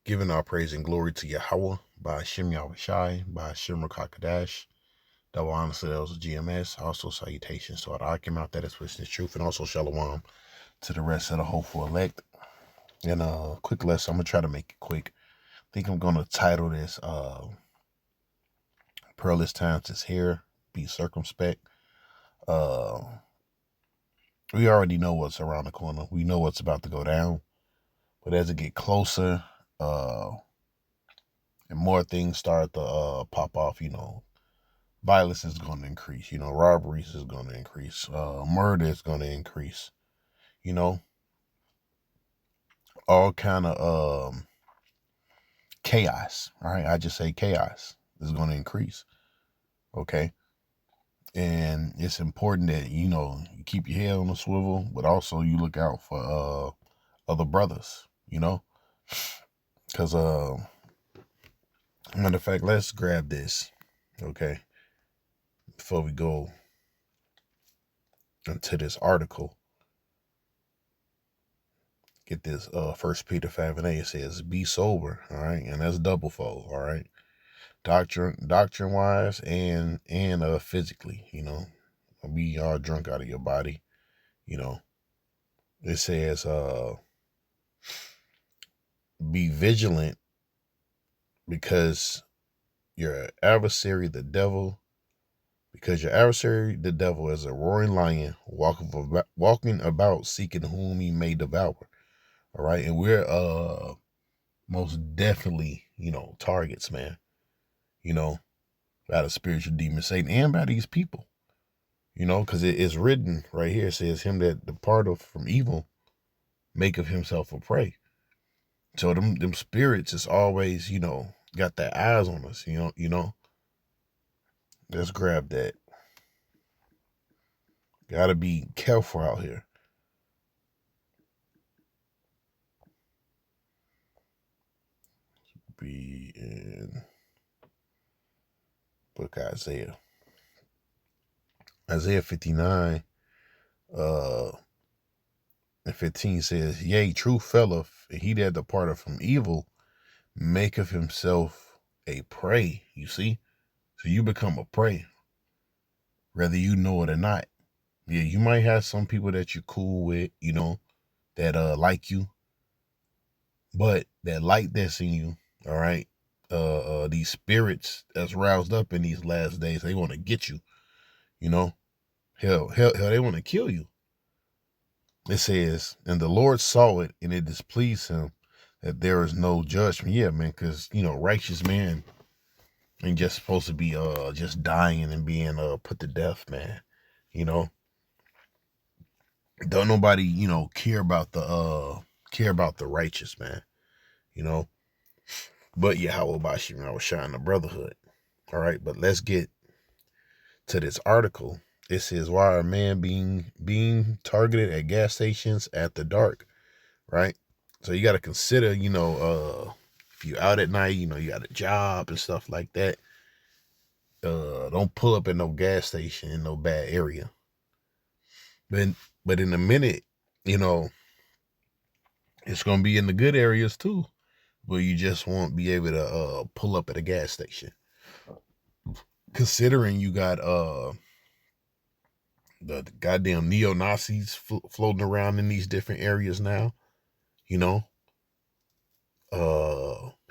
Giving our praise and glory to Yahweh by Hashem Yahushai, by Hashem Rakakadash. Double honor to those of GMS. Also salutations to all the Akim out there that's witnessing truth, and also shalom to the rest of the hopeful elect. And quick lesson, I'm gonna try to make it quick. I think I'm gonna title this Perilous Times is Here, Be Circumspect. Uh we already know what's around the corner. We know what's about to go down. But as it get closer, and more things start to pop off, violence is going to increase. Robberies is going to increase. Murder is going to increase. You know, all kind of chaos. All right, I just say chaos is going to increase. Okay, and it's important that you keep your head on the swivel, but also you look out for other brothers. Because matter of fact, let's grab this. Okay, before we go into this article. Get this, 1 Peter 5:8. It says, be sober, all right? And that's double fold, all right? Doctrine wise and physically, be all drunk out of your body, you know. It says, be vigilant because your adversary, the devil, is a roaring lion walking about seeking whom he may devour. All right. And we're most definitely, targets, man. By the spiritual demon Satan and by these people. Because it is written right here. It says, him that departeth from evil maketh himself a prey. So them spirits is always, got their eyes on us, Let's grab that. Gotta be careful out here. Be in book Isaiah. Isaiah 59 and 15 says, yea, true felleth, and he that departeth from evil maketh himself a prey. You see? So you become a prey, whether you know it or not. Yeah, you might have some people that you're cool with, that like you, but that light that's in you, all right, these spirits that's roused up in these last days, they want to get you, hell, they want to kill you. It says, and the Lord saw it, and it displeased him that there is no judgment. Yeah, man, because righteous man ain't just supposed to be just dying and being put to death, man. Don't nobody care about the righteous, man. But Yahweh Bashim, I was shining the brotherhood. All right, but let's get to this article. It says, why are men being targeted at gas stations at the dark? Right. So you got to consider, if you're out at night, you got a job and stuff like that. Don't pull up at no gas station in no bad area. But in a minute, it's gonna be in the good areas too, but you just won't be able to pull up at a gas station. Considering you got the goddamn neo-Nazis floating around in these different areas now, hell,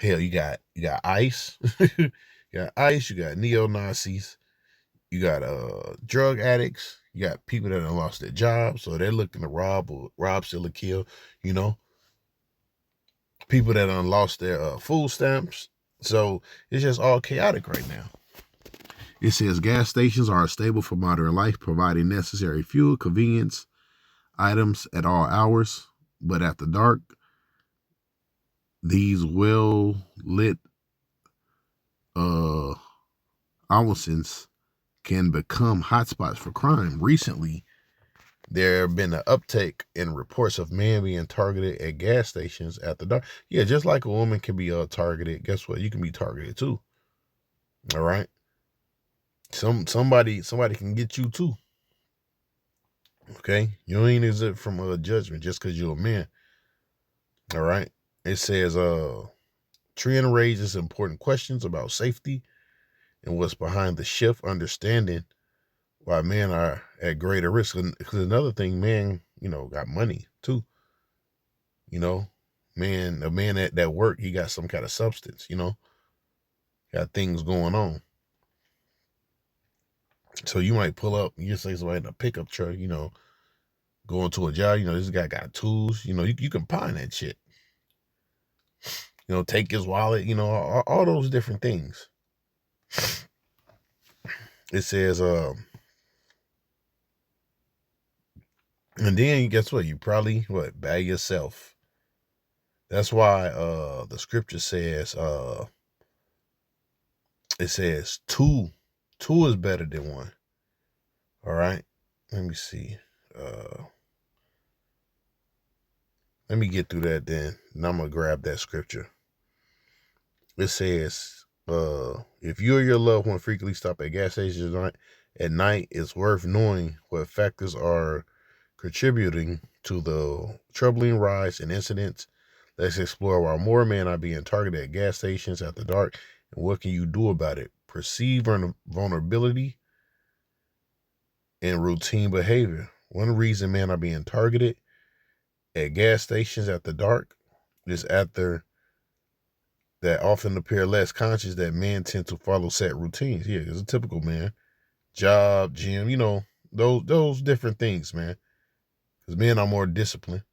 you got ICE, you got ICE, you got neo-Nazis, you got drug addicts, you got people that have lost their jobs, so they're looking to rob, steal, or kill, people that have lost their food stamps. So it's just all chaotic right now. It says gas stations are stable for modern life, providing necessary fuel, convenience, items at all hours. But after dark, these well-lit outlets can become hotspots for crime. Recently, there have been an uptake in reports of men being targeted at gas stations after dark. Yeah, just like a woman can be targeted, guess what? You can be targeted too. All right. Somebody can get you too. Okay, you ain't exempt from a judgment just because you're a man. All right. It says trend raises important questions about safety and what's behind the shift, understanding why men are at greater risk. Because another thing, man, got money too. A man at work, he got some kind of substance, got things going on. So you might pull up, you say somebody in a pickup truck, going to a job, this guy got tools, you can find that shit. Take his wallet, all those different things. It says, and then guess what? You probably bag yourself. That's why the scripture says, it says two is better than one. All right. Let me see. Let me get through that then. And I'm gonna grab that scripture. It says, if you or your loved one frequently stop at gas stations at night, it's worth knowing what factors are contributing to the troubling rise in incidents. Let's explore why more men are being targeted at gas stations after dark, and what can you do about it? Perceived vulnerability and routine behavior. One reason men are being targeted at gas stations after dark is after that often appear less conscious that men tend to follow set routines. Yeah, it's a typical man. Job, gym, those different things, man. Because men are more disciplined.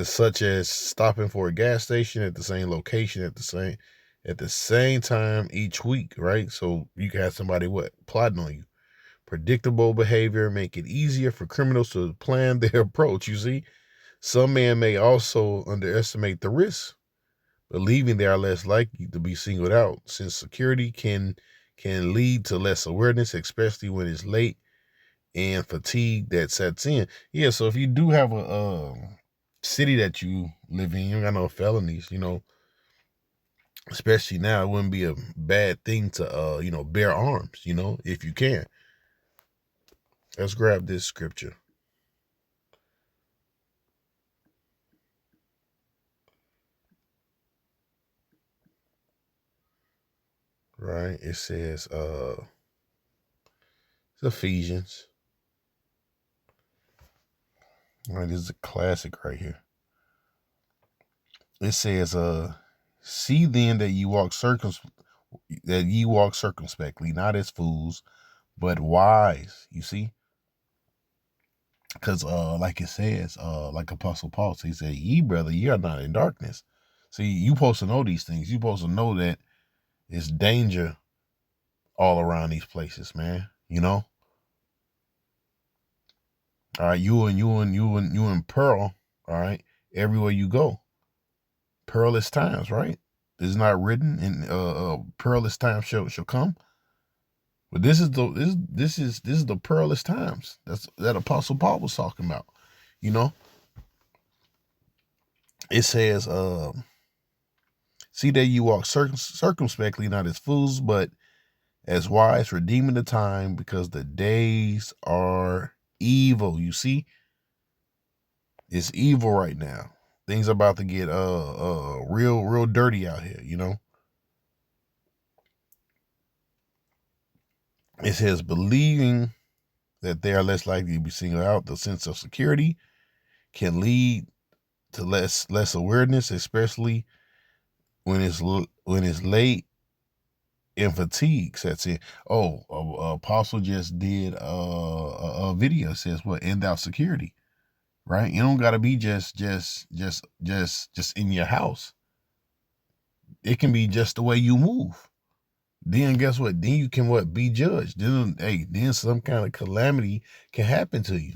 Such as stopping for a gas station at the same location at the same time each week, right? So you can have somebody plotting on you. Predictable behavior make it easier for criminals to plan their approach. You see, some men may also underestimate the risk, believing they are less likely to be singled out, since security can lead to less awareness, especially when it's late and fatigue that sets in. Yeah, so if you do have a city that you live in, you don't got no felonies, especially now, it wouldn't be a bad thing to bear arms, if you can. Let's grab this scripture. Right, it says it's Ephesians. All right, this is a classic right here. It says, see then that ye walk circumspectly, not as fools, but wise. You see? Because like it says, like Apostle Paul says, he said, ye brother, ye are not in darkness. See, you supposed to know these things. You supposed to know that it's danger all around these places, man. All right, you and Pearl, all right, everywhere you go. Perilous times, right? It's not written in perilous times shall come. But this is the perilous times that Apostle Paul was talking about. It says, see that you walk circumspectly, not as fools, but as wise, redeeming the time, because the days are evil. You see, it's evil right now. Things are about to get real dirty out here. It says, believing that they are less likely to be singled out, the sense of security can lead to less awareness, especially when it's late and fatigue sets in. Oh, Apostle just did a video that says what? End out security, right? You don't gotta be just in your house. It can be just the way you move. Then guess what? Then you can be judged. Then some kind of calamity can happen to you.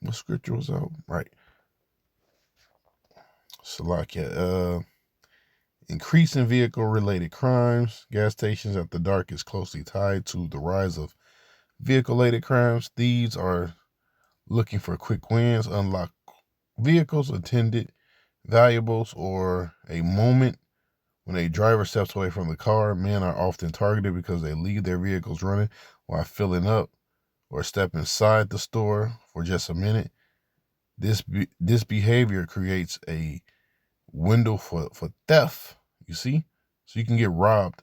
What scripture was out? Right. Salakia. Increasing vehicle-related crimes. Gas stations after dark is closely tied to the rise of vehicle-related crimes. Thieves are looking for quick wins, unlock vehicles, attended valuables, or a moment when a driver steps away from the car. Men are often targeted because they leave their vehicles running while filling up or step inside the store for just a minute. This behavior creates a window for theft. You see, so you can get robbed.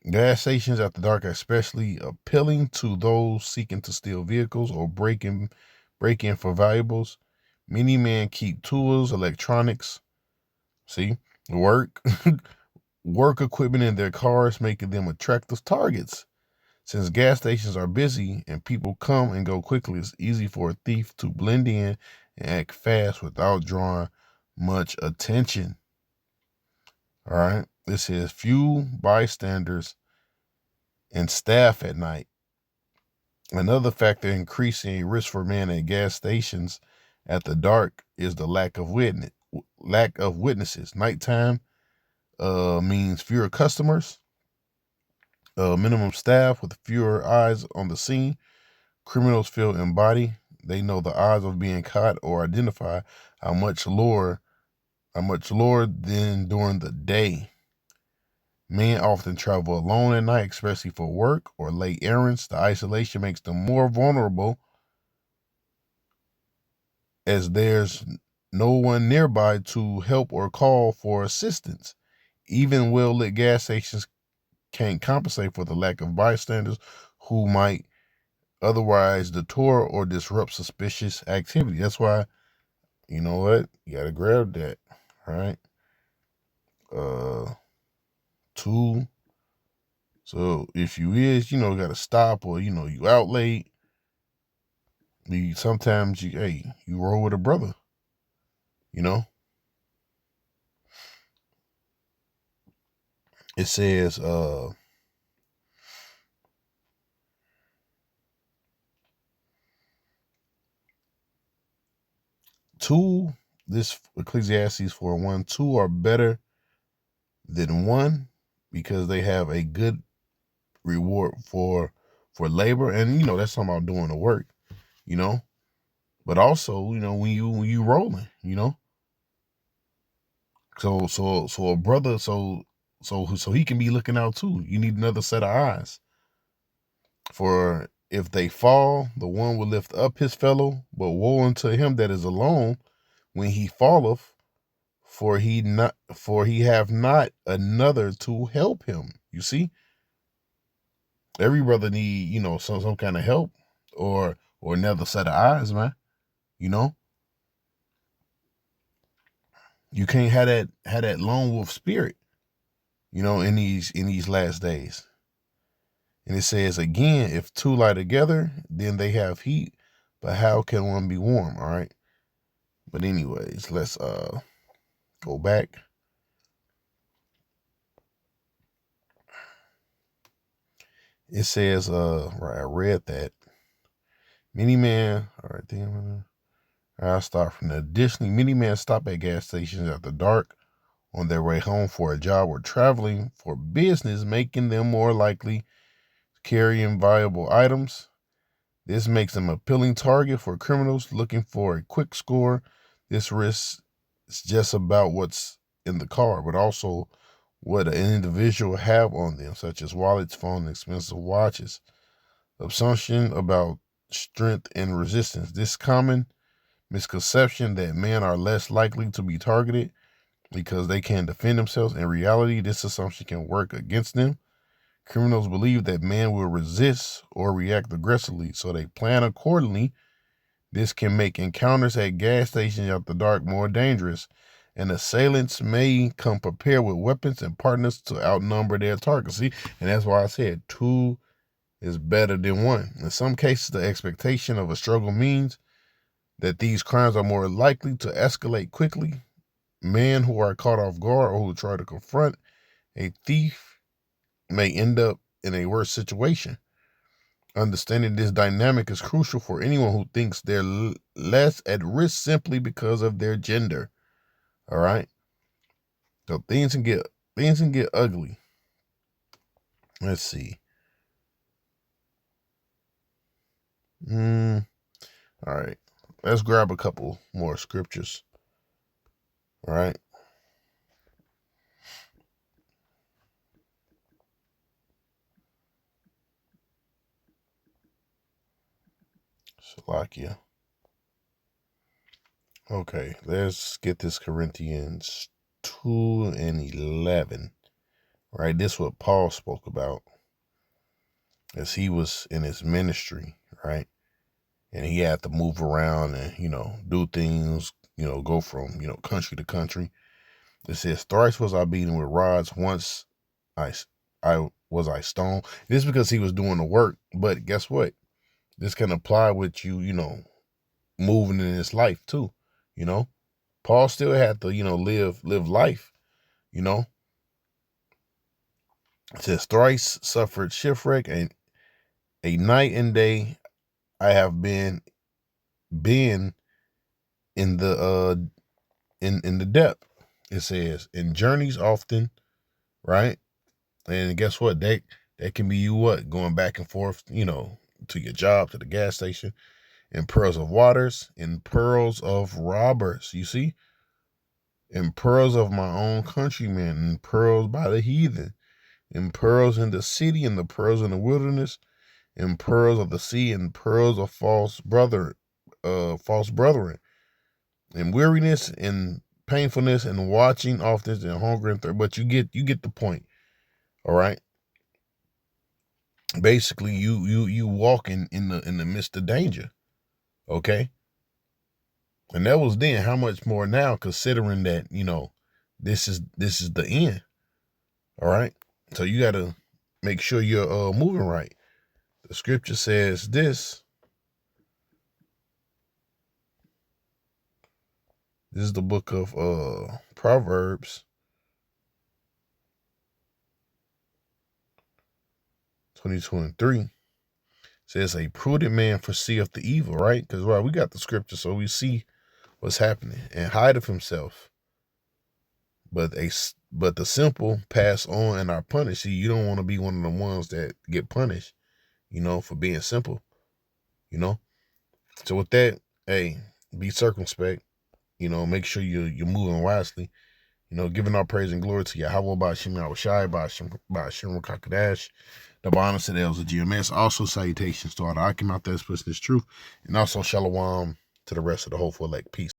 Gas stations after dark are especially appealing to those seeking to steal vehicles or break in for valuables. Many men keep tools, electronics, see, work work equipment in their cars, making them attractive targets. Since gas stations are busy and people come and go quickly, it's easy for a thief to blend in and act fast without drawing much attention. All right. This says few bystanders and staff at night. Another factor increasing risk for men at gas stations at the dark is the lack of witnesses. Nighttime means fewer customers, minimum staff with fewer eyes on the scene. Criminals feel embodied. They know the odds of being caught or identified are much lower than during the day. Men often travel alone at night, especially for work or late errands. The isolation makes them more vulnerable as there's no one nearby to help or call for assistance. Even well-lit gas stations can't compensate for the lack of bystanders who might otherwise detour or disrupt suspicious activity. That's why, you know what? You gotta grab that. All right. Uh Two. So if you gotta stop, or you out late, sometimes you roll with a brother, you know. It says two, this Ecclesiastes 4:1, two are better than one because they have a good reward for labor. And that's talking about doing the work, you know. But also, when you rolling, so a brother, so he can be looking out too. You need another set of eyes. For if they fall, the one will lift up his fellow, but woe unto him that is alone when he falleth, for he have not another to help him. You see, every brother need some kind of help, or another set of eyes, man. You know, you can't have that lone wolf spirit, in these last days. And it says again, if two lie together, then they have heat, but how can one be warm? All right. But anyways, let's go back. It says, right, I read that. Many men, all right, then I'll start from there. Additionally, many men stop at gas stations after dark on their way home for a job or traveling for business, making them more likely carrying valuable items. This makes them an appealing target for criminals looking for a quick score. This risk is just about what's in the car, but also what an individual have on them, such as wallets, phones, expensive watches. Assumption about strength and resistance. This common misconception that men are less likely to be targeted because they can defend themselves. In reality, this assumption can work against them. Criminals believe that men will resist or react aggressively, so they plan accordingly. This can make encounters at gas stations after dark more dangerous, and assailants may come prepared with weapons and partners to outnumber their targets. See, and that's why I said two is better than one. In some cases, the expectation of a struggle means that these crimes are more likely to escalate quickly. Men who are caught off guard or who try to confront a thief may end up in a worse situation. Understanding this dynamic is crucial for anyone who thinks they're less at risk simply because of their gender. All right. So things can get ugly. Let's see. All right. Let's grab a couple more scriptures. All right. Salakia. Okay, let's get this Corinthians 2:11. Right, this is what Paul spoke about as he was in his ministry, right? And he had to move around and, do things, go from, country to country. It says, thrice was I beaten with rods, once I, I stoned. This is because he was doing the work, but guess what? This can apply with you, moving in his life too, you know? Paul still had to, live life, you know? It says, thrice suffered shipwreck, and a night and day I have been in the in the depth. It says, in journeys often, right? And guess what? That can be you going back and forth, to your job, to the gas station, in pearls of waters, in pearls of robbers. You see? In pearls of my own countrymen, in pearls by the heathen, in pearls in the city, in the pearls in the wilderness, in pearls of the sea, in pearls of false brethren, in weariness, in painfulness, and watching often, and hunger and thirst. But you get the point. All right. Basically, you walking in the midst of danger. Okay. And that was then. How much more now, considering that, this is the end. All right. So you gotta make sure you're moving right. The scripture says this. This is the book of Proverbs 20:23. Says a prudent man foreseeth the evil, right? Because we got the scripture, so we see what's happening, and hideth himself. But the simple pass on and are punished. See, you don't want to be one of the ones that get punished, for being simple, you know. So with that, hey, be circumspect. Make sure you're moving wisely. Giving our praise and glory to Yahweh by Shem Yahushai, by Shem Kakadash, the bonus of the GMS. Also, salutations to all the Akim out there expressing this truth. And also, shalom to the rest of the hopeful elect. Peace.